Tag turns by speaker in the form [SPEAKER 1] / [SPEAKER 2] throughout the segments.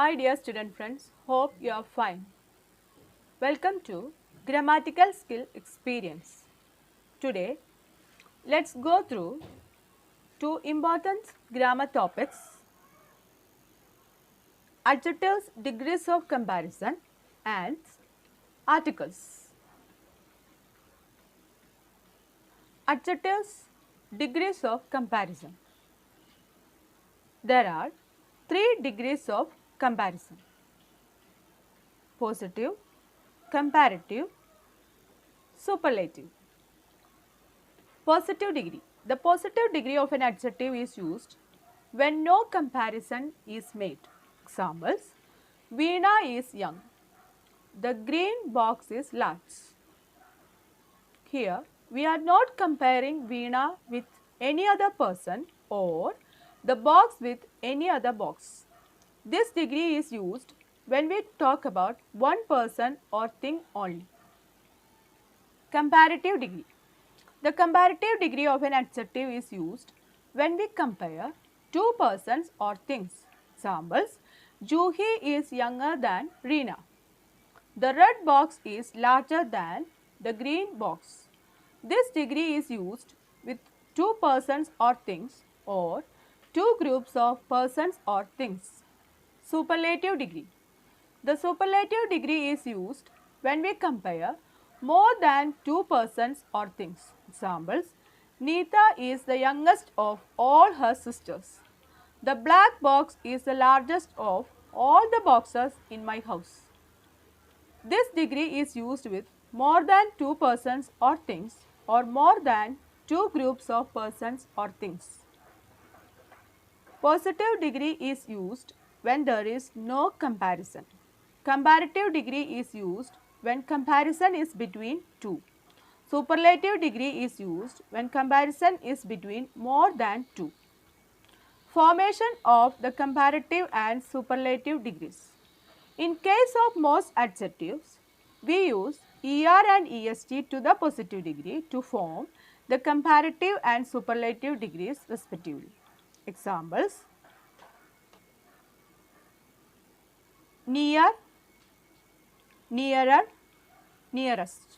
[SPEAKER 1] My dear student friends, hope you are fine. Welcome to Grammatical Skill Experience. Today, let's go through two important grammar topics: adjectives, degrees of comparison, and articles. Adjectives, degrees of comparison. There are three degrees of comparison: positive, comparative, superlative. Positive degree. The positive degree of an adjective is used when no comparison is made. Examples: Veena is young. The green box is large. Here, we are not comparing Veena with any other person or the box with any other box. This degree is used when we talk about one person or thing only. Comparative degree. The comparative degree of an adjective is used when we compare two persons or things. Examples: Juhi is younger than Reena. The red box is larger than the green box. This degree is used with two persons or things or two groups of persons or things. Superlative degree. The superlative degree is used when we compare more than two persons or things. Examples: Neeta is the youngest of all her sisters. The black box is the largest of all the boxes in my house. This degree is used with more than two persons or things or more than two groups of persons or things. Positive degree is used when there is no comparison. Comparative degree is used when comparison is between two. Superlative degree is used when comparison is between more than two. Formation of the comparative and superlative degrees. In case of most adjectives, we use ER and EST to the positive degree to form the comparative and superlative degrees respectively. Examples: near, nearer, nearest;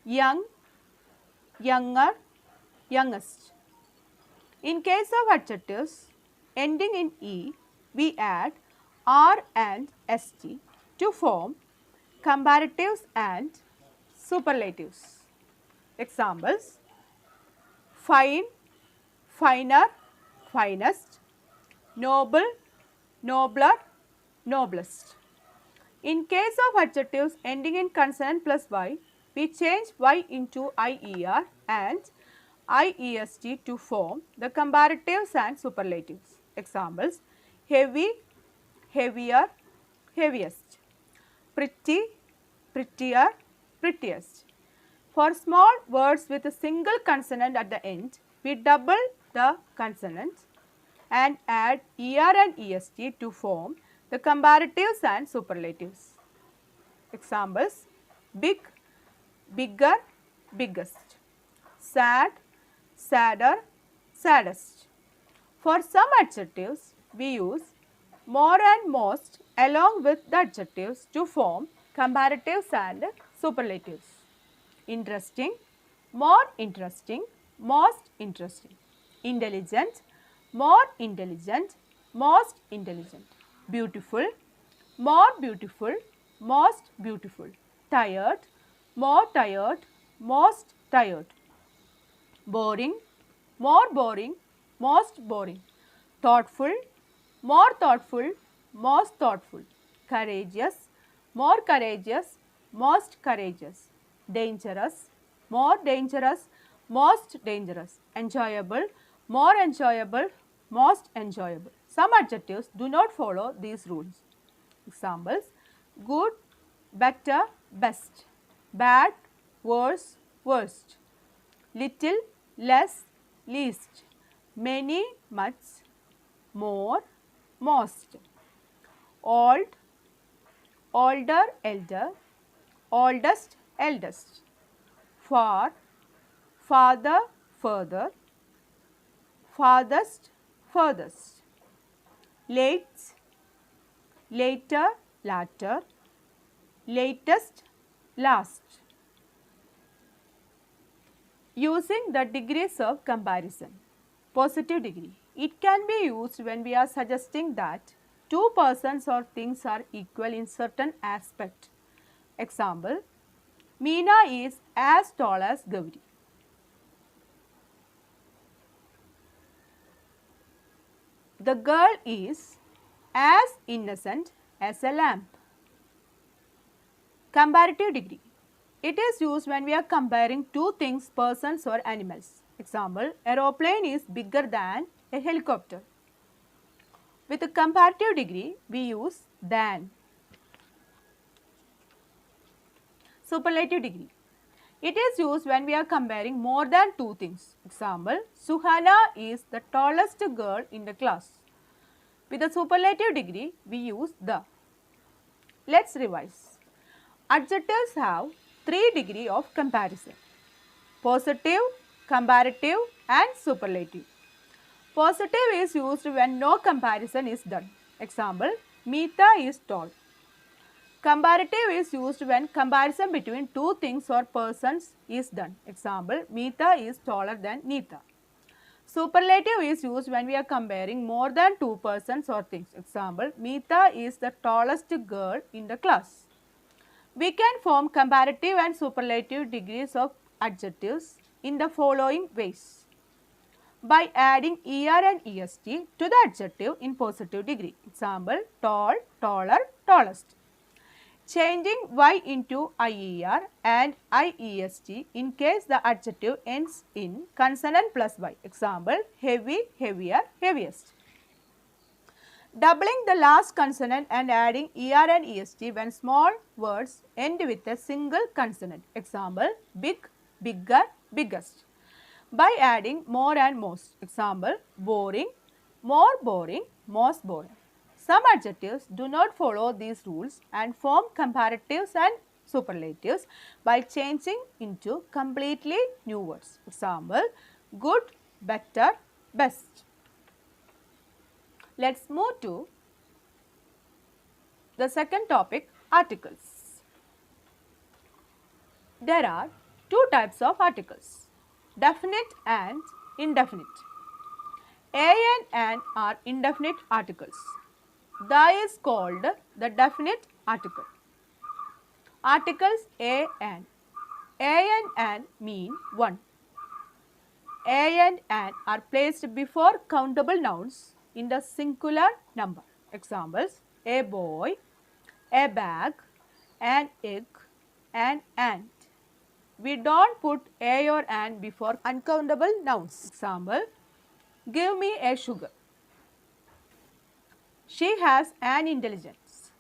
[SPEAKER 1] young, younger, youngest. In case of adjectives ending in E, we add R and ST to form comparatives and superlatives. Examples: fine, finer, finest; noble, nobler, noblest. In case of adjectives ending in consonant plus Y, we change Y into IER and IEST to form the comparatives and superlatives. Examples: heavy, heavier, heaviest; pretty, prettier, prettiest. For small words with a single consonant at the end, we double the consonant and add ER and EST to form the comparatives and superlatives. Examples: big, bigger, biggest; sad, sadder, saddest. For some adjectives, we use more and most along with the adjectives to form comparatives and superlatives. Interesting, more interesting, most interesting; intelligent, more intelligent, most intelligent; beautiful, more beautiful, most beautiful; tired, more tired, most tired; boring, more boring, most boring; thoughtful, more thoughtful, most thoughtful; courageous, more courageous, most courageous; dangerous, more dangerous, most dangerous; enjoyable, more enjoyable, most enjoyable. Some adjectives do not follow these rules. Examples: good, better, best; bad, worse, worst; little, less, least; many, much; more, most; old, older, elder; oldest, eldest; far, farther, further; farthest, furthest; late, later, latter, latest, last. Using the degrees of comparison. Positive degree. It can be used when we are suggesting that two persons or things are equal in certain aspect. Example, Meena is as tall as Gauri. The girl is as innocent as a lamb. Comparative degree. It is used when we are comparing two things, persons or animals. Example, aeroplane is bigger than a helicopter. With a comparative degree, we use than. Superlative degree. It is used when we are comparing more than two things. Example, Suhana is the tallest girl in the class. With a superlative degree, we use the. Let's revise. Adjectives have 3 degrees of comparison: positive, comparative and superlative. Positive is used when no comparison is done. Example, Meeta is tall. Comparative is used when comparison between two things or persons is done. Example, Meeta is taller than Neeta. Superlative is used when we are comparing more than two persons or things. Example, Meeta is the tallest girl in the class. We can form comparative and superlative degrees of adjectives in the following ways. By adding er and est to the adjective in positive degree. Example, tall, taller, tallest. Changing y into ier and iest in case the adjective ends in consonant plus y. Example, heavy, heavier, heaviest. Doubling the last consonant and adding er and est when small words end with a single consonant. Example, big, bigger, biggest. By adding more and most. Example, boring, more boring, most boring. Some adjectives do not follow these rules and form comparatives and superlatives by changing into completely new words. Example, good, better, best. Let's move to the second topic, articles. There are two types of articles, definite and indefinite. A and an are indefinite articles. The is called the definite article. Articles a and an mean one. A and an are placed before countable nouns in the singular number. Examples, a boy, a bag, an egg, an ant. We don't put a or an before uncountable nouns. Example, give me a sugar. She has an intelligence.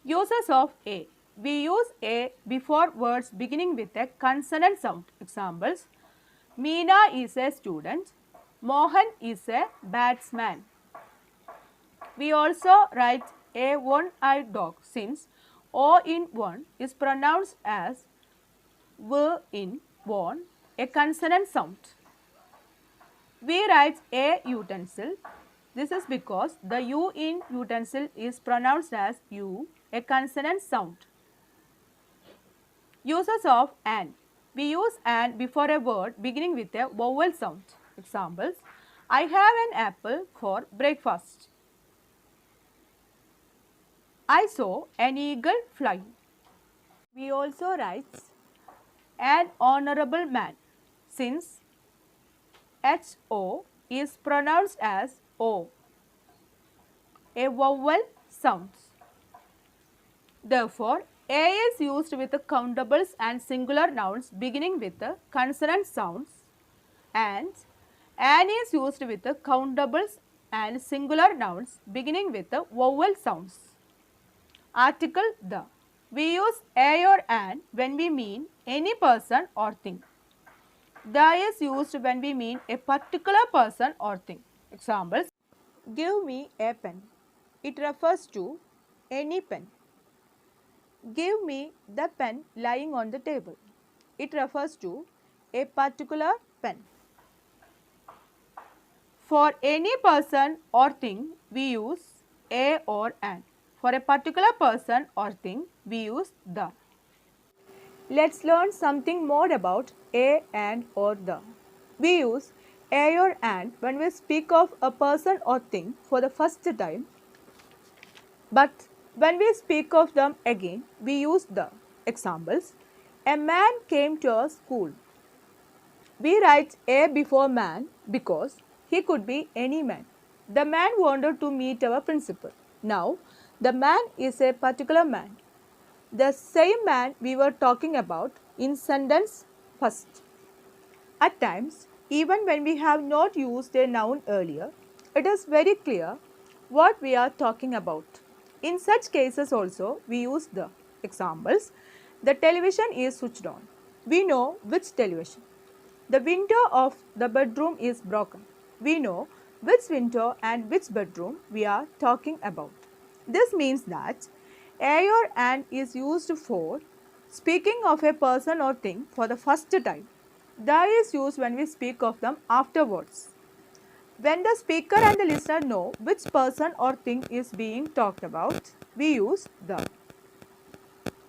[SPEAKER 1] Uses of a. We use a before words beginning with a consonant sound. Examples, Meena is a student. Mohan is a batsman. We also write a one-eyed dog since O in one is pronounced as W in one, a consonant sound. We write a utensil. This is because the U in utensil is pronounced as U, a consonant sound. Uses of an. We use an before a word beginning with a vowel sound. Examples, I have an apple for breakfast. I saw an eagle fly. We also write an honorable man since HO is pronounced as O, a vowel sound. Therefore, A is used with the countables and singular nouns beginning with the consonant sounds, and an is used with the countables and singular nouns beginning with the vowel sounds. Article the. We use a or an when we mean any person or thing. The is used when we mean a particular person or thing. Examples, give me a pen. It refers to any pen. Give me the pen lying on the table. It refers to a particular pen. For any person or thing, we use a or an. For a particular person or thing, we use the. Let's learn something more about a, and, or, the. We use a or and when we speak of a person or thing for the first time, but when we speak of them again, we use the. Examples: a man came to our school. We write a before man because he could be any man. The man wanted to meet our principal. Now, the man is a particular man. The same man we were talking about in sentence first. At times, even when we have not used a noun earlier, it is very clear what we are talking about. In such cases also, we use the. Examples: the television is switched on. We know which television. The window of the bedroom is broken. We know which window and which bedroom we are talking about. This means that a or and is used for speaking of a person or thing for the first time. The is used when we speak of them afterwards. When the speaker and the listener know which person or thing is being talked about, we use the.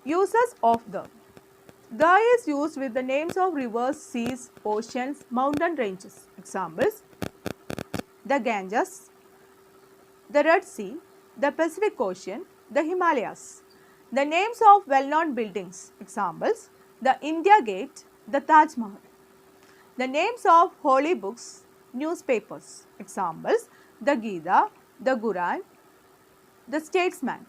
[SPEAKER 1] Uses of the. The is used with the names of rivers, seas, oceans, mountain ranges. Examples: the Ganges, the Red Sea, the Pacific Ocean, the Himalayas. The names of well-known buildings. Examples: the India Gate, the Taj Mahal. The names of holy books, newspapers. Examples: the Gita, the Quran, the Statesman.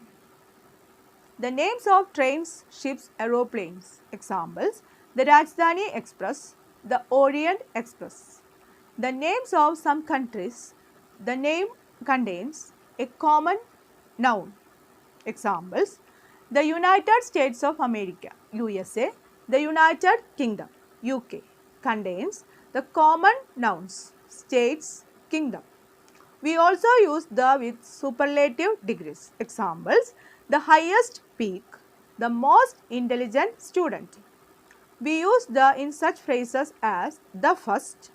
[SPEAKER 1] The names of trains, ships, aeroplanes. Examples: the Rajdhani Express, the Orient Express. The names of some countries. The name contains a common noun. Examples: the United States of America, USA, the United Kingdom, UK, contains the common nouns, states, kingdom. We also use the with superlative degrees. Examples: the highest peak, the most intelligent student. We use the in such phrases as the first,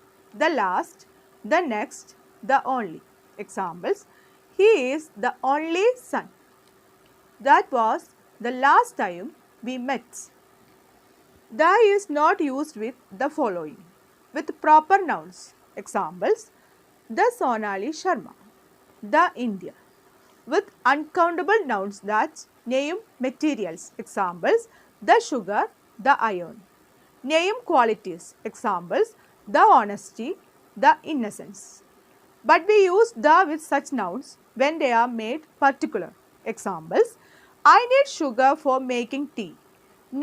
[SPEAKER 1] the last, the next, the only. Examples: he is the only son. That was the last time we met. The is not used with the following. With proper nouns. Examples: the Sonali Sharma, the India. With uncountable nouns that name materials. Examples: the sugar, the iron. Name qualities. Examples: the honesty, the innocence. But we use the with such nouns when they are made particular. Examples: I need sugar for making tea.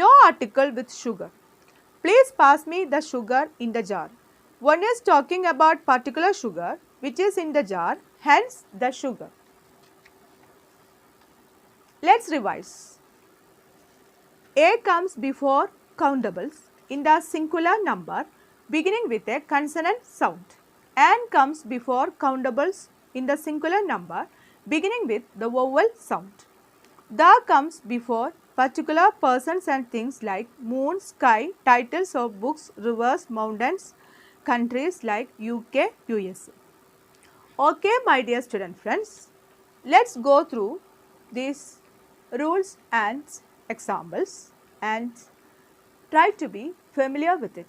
[SPEAKER 1] No article with sugar. Please pass me the sugar in the jar. One is talking about particular sugar which is in the jar, hence the sugar. Let's revise. A comes before countables in the singular number beginning with a consonant sound. And comes before countables in the singular number beginning with the vowel sound. The comes before particular persons and things like moon, sky, titles of books, rivers, mountains, countries like UK, USA. Okay, my dear student friends, let's go through these rules and examples and try to be familiar with it.